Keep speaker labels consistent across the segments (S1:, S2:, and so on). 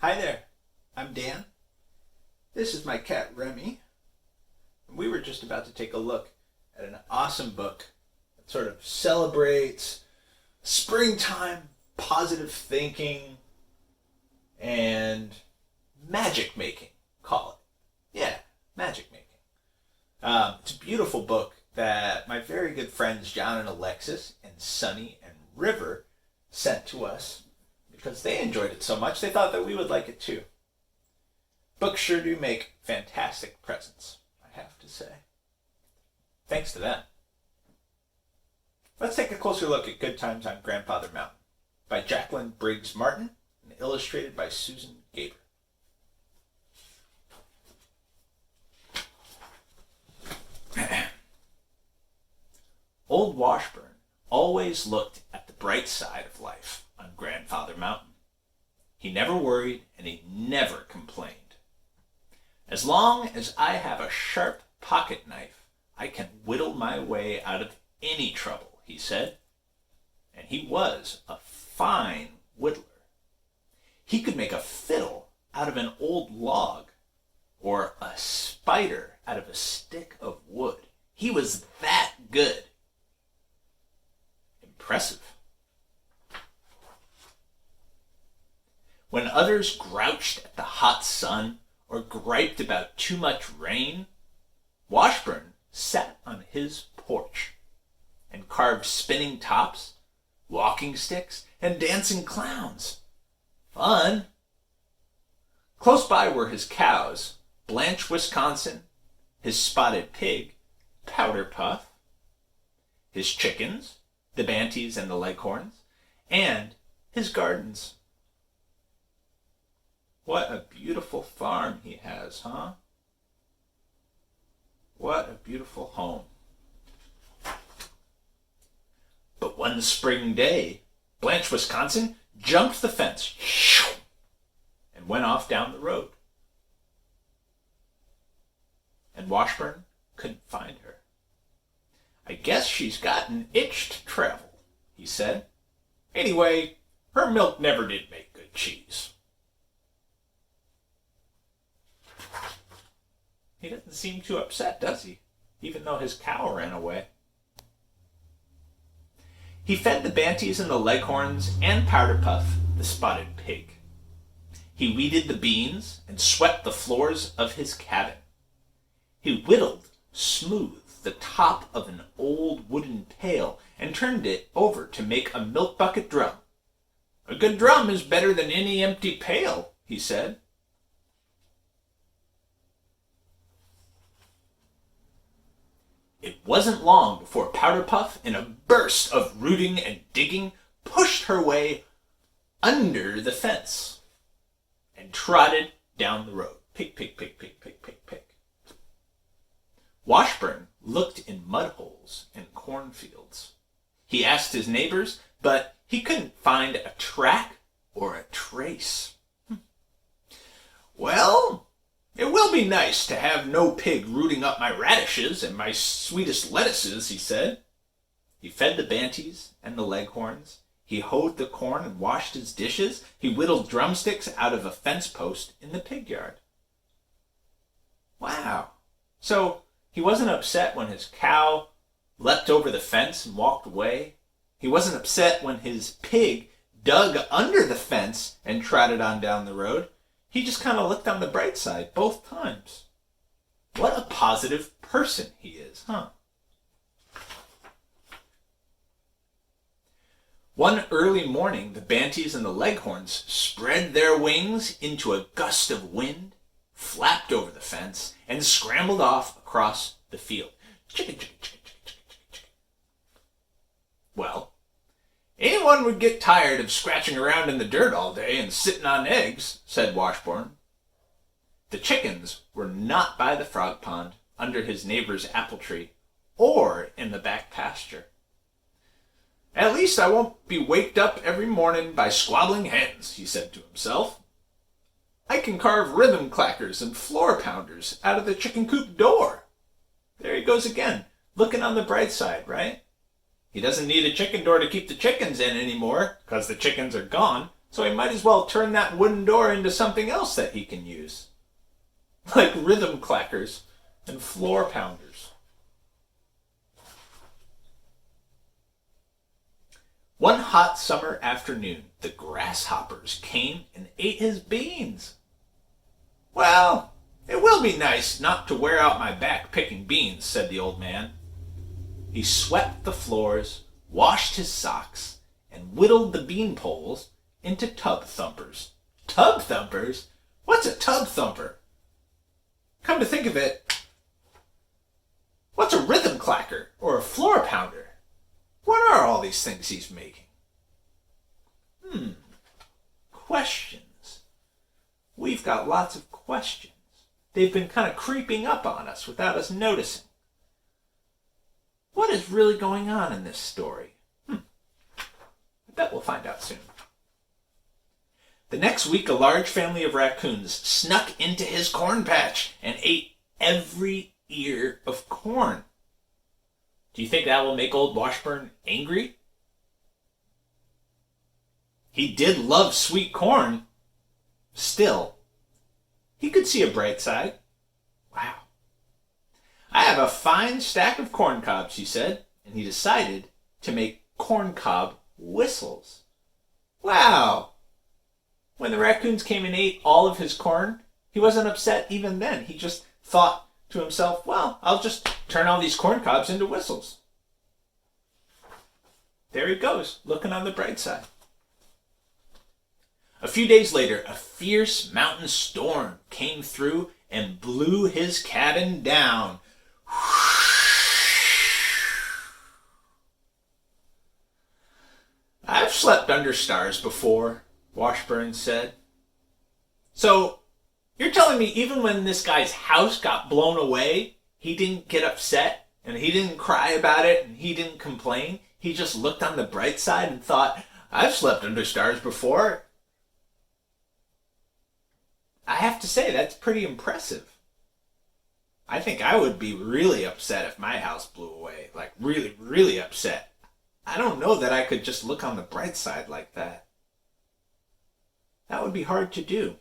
S1: Hi there, I'm Dan. This is my cat Remy. And we were just about to take a look at an awesome book that sort of celebrates springtime, positive thinking, and magic making, call it. Yeah, magic making. It's a beautiful book that my very good friends John and Alexis and Sonny and River sent to us because they enjoyed it so much they thought that we would like it too. Books sure do make fantastic presents, I have to say. Thanks to them. Let's take a closer look at Good Times on Grandfather Mountain by Jacqueline Briggs Martin and illustrated by Susan Gaber. Old Washburn always looked at the bright side of life on Grandfather Mountain. He never worried and he never complained. As long as I have a sharp pocket knife, I can whittle my way out of any trouble, he said. And he was a fine whittler. He could make a fiddle out of an old log or a spider out of a stick of wood. He was that good. Impressive. When others grouched at the hot sun or griped about too much rain, Washburn sat on his porch and carved spinning tops, walking sticks, and dancing clowns. Fun! Close by were his cows, Blanche, Wisconsin, his spotted pig, Powder Puff, his chickens, the Banties and the Leghorns, and his gardens. What a beautiful farm he has, huh? What a beautiful home. But one spring day, Blanche, Wisconsin jumped the fence and went off down the road. And Washburn couldn't find her. I guess she's got an itch to travel, he said. Anyway, her milk never did make good cheese. He doesn't seem too upset, does he? Even though his cow ran away. He fed the Banties and the Leghorns and Powder Puff, the spotted pig. He weeded the beans and swept the floors of his cabin. He whittled smooth the top of an old wooden pail and turned it over to make a milk bucket drum. A good drum is better than any empty pail, he said. It wasn't long before Powder Puff, in a burst of rooting and digging, pushed her way under the fence and trotted down the road. Pick, pick, pick, pick, pick, pick, pick. Washburn looked in mud holes and cornfields. He asked his neighbors, but he couldn't find a track or a trace. Well, it will be nice to have no pig rooting up my radishes and my sweetest lettuces, he said. He fed the Banties and the Leghorns. He hoed the corn and washed his dishes. He whittled drumsticks out of a fence post in the pig yard. Wow. So he wasn't upset when his cow leapt over the fence and walked away. He wasn't upset when his pig dug under the fence and trotted on down the road. He just kind of looked on the bright side both times. What a positive person he is, huh? One early morning, the Banties and the Leghorns spread their wings into a gust of wind, flapped over the fence, and scrambled off across the field. Chicken, chicken, chicken, chicken, chicken, chicken, chicken. Well, anyone would get tired of scratching around in the dirt all day and sitting on eggs, said Washburn. The chickens were not by the frog pond, under his neighbor's apple tree, or in the back pasture. At least I won't be waked up every morning by squabbling hens, he said to himself. I can carve rhythm clackers and floor pounders out of the chicken coop door. There he goes again, looking on the bright side, right? He doesn't need a chicken door to keep the chickens in anymore, because the chickens are gone, So he might as well turn that wooden door into something else that he can use. Like rhythm clackers and floor pounders. One hot summer afternoon, the grasshoppers came and ate his beans. Well, it will be nice not to wear out my back picking beans, said the old man. He swept the floors, washed his socks, and whittled the bean poles into tub thumpers. Tub thumpers? What's a tub thumper? Come to think of it, what's a rhythm clacker or a floor pounder? What are all these things he's making? Questions. We've got lots of questions. They've been kind of creeping up on us without us noticing. What is really going on in this story? I bet we'll find out soon. The next week, a large family of raccoons snuck into his corn patch and ate every ear of corn. Do you think that will make old Washburn angry? He did love sweet corn. Still, he could see a bright side. Wow. I have a fine stack of corn cobs, he said, and he decided to make corn cob whistles. Wow. When the raccoons came and ate all of his corn, he wasn't upset even then. He just thought to himself, well, I'll just turn all these corn cobs into whistles. There he goes, looking on the bright side. A few days later, a fierce mountain storm came through and blew his cabin down. I've slept under stars before, Washburn said. So, you're telling me even when this guy's house got blown away, he didn't get upset, and he didn't cry about it, and he didn't complain? He just looked on the bright side and thought, I've slept under stars before. I have to say, that's pretty impressive. I think I would be really upset if my house blew away. Like, really, really upset. I don't know that I could just look on the bright side like that. That would be hard to do.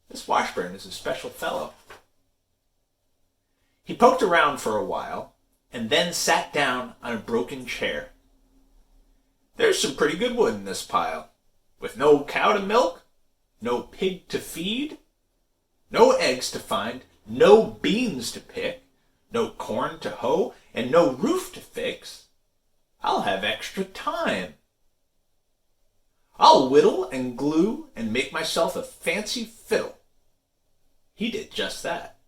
S1: This Washburn is a special fellow. He poked around for a while, and then sat down on a broken chair. There's some pretty good wood in this pile, with no cow to milk, no pig to feed, no eggs to find, no beans to pick, no corn to hoe, and no roof to fix. I'll have extra time. I'll whittle and glue and make myself a fancy fiddle. He did just that.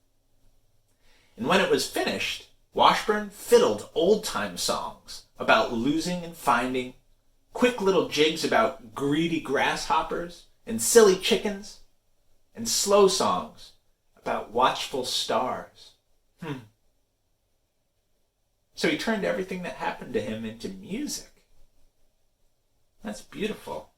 S1: And when it was finished, Washburn fiddled old-time songs about losing and finding, quick little jigs about greedy grasshoppers and silly chickens, and slow songs about watchful stars. So he turned everything that happened to him into music. That's beautiful.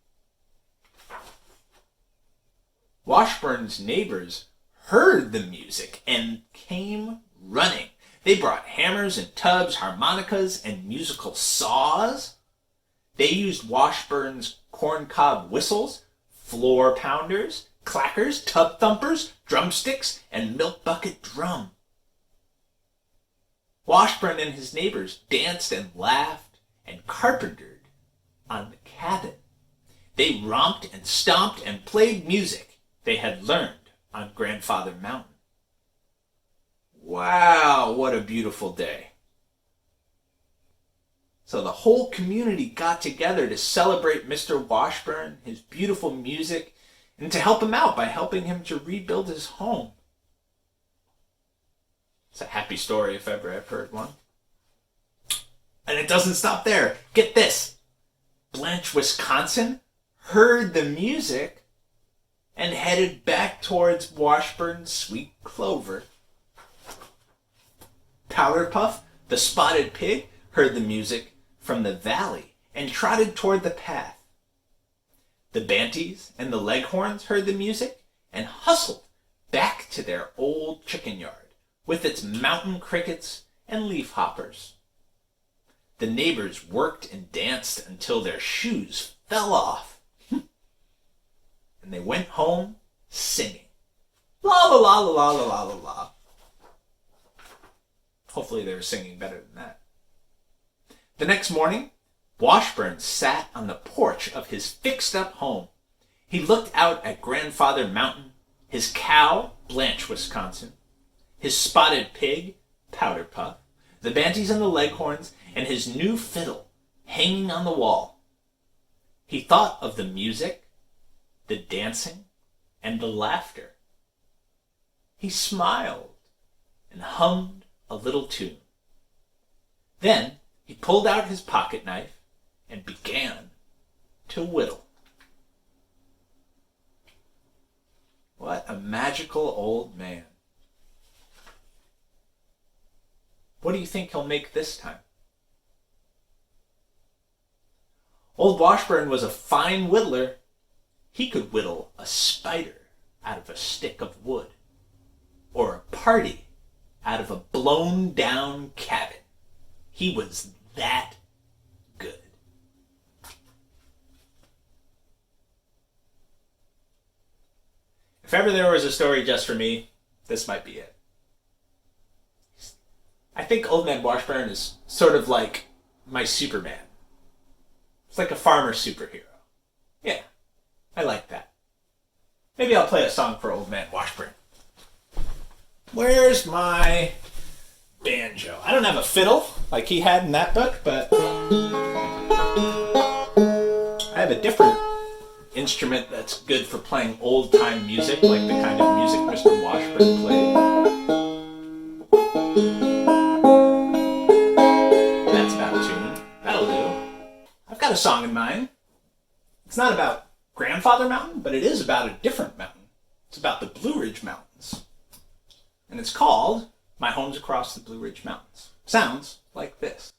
S1: Washburn's neighbors heard the music and came running. They brought hammers and tubs, harmonicas, and musical saws. They used Washburn's corncob whistles, floor pounders, clackers, tub thumpers, drumsticks, and milk bucket drum. Washburn and his neighbors danced and laughed and carpentered on the cabin. They romped and stomped and played music they had learned on Grandfather Mountain. Wow, what a beautiful day. So the whole community got together to celebrate Mr. Washburn, his beautiful music, and to help him out by helping him to rebuild his home. It's a happy story if ever I've heard one. And it doesn't stop there. Get this. Blanche, Wisconsin heard the music and headed back towards Washburn's sweet clover. Powderpuff, the spotted pig, heard the music from the valley and trotted toward the path. The Banties and the Leghorns heard the music and hustled back to their old chicken yard with its mountain crickets and leafhoppers. The neighbors worked and danced until their shoes fell off. And they went home singing. La la la la la la la la. Hopefully they were singing better than that. The next morning, Washburn sat on the porch of his fixed-up home. He looked out at Grandfather Mountain, his cow, Blanche, Wisconsin, his spotted pig, Powder Puff, the Banties and the Leghorns, and his new fiddle hanging on the wall. He thought of the music, the dancing, and the laughter. He smiled and hummed a little tune. Then he pulled out his pocket knife and began to whittle. What a magical old man. What do you think he'll make this time? Old Washburn was a fine whittler. He could whittle a spider out of a stick of wood, or a party out of a blown down cabin. He was that good. If ever there was a story just for me, this might be it. I think Old Man Washburn is sort of like my Superman. It's like a farmer superhero. Yeah, I like that. Maybe I'll play a song for Old Man Washburn. Where's my banjo? I don't have a fiddle like he had in that book, but I have a different instrument that's good for playing old-time music, like the kind of music Mr. Washburn played. That's about a tune. That'll do. I've got a song in mind. It's not about Grandfather Mountain, but it is about a different mountain. It's about the Blue Ridge Mountains. And it's called My Home's Across the Blue Ridge Mountains. Sounds like this.